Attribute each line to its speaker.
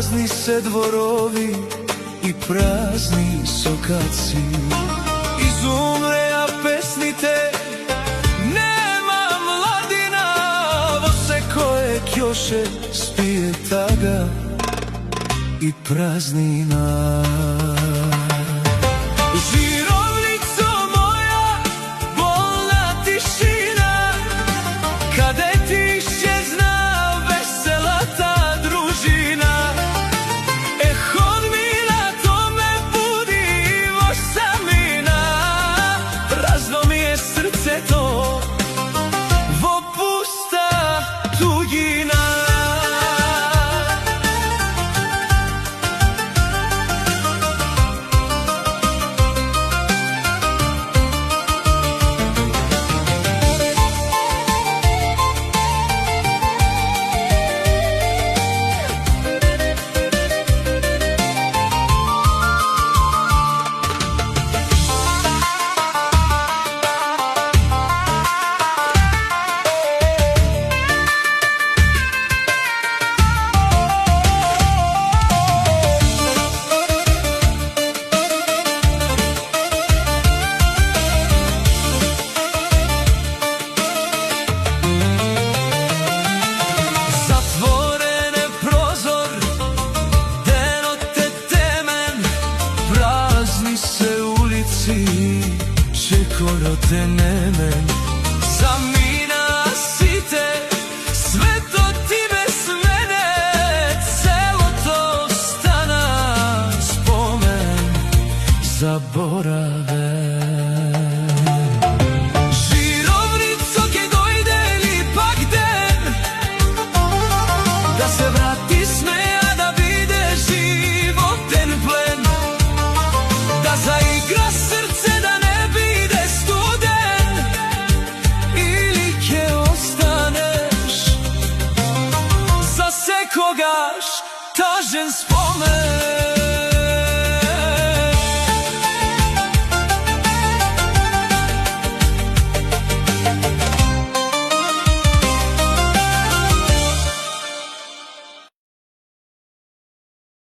Speaker 1: Празни се дворови и празни сокаци. Изумреа песните, нема младина, во секое ќоше спие тага и празнина. Жировница моја, болна тишина, каде ти исчезна веселата дружина. Ехо милато ме буди во самина, празно ми е срцето во пуста туѓина. Чекорот е немен, замина сите, светот ти без мене, целото стана спомен, заборавен.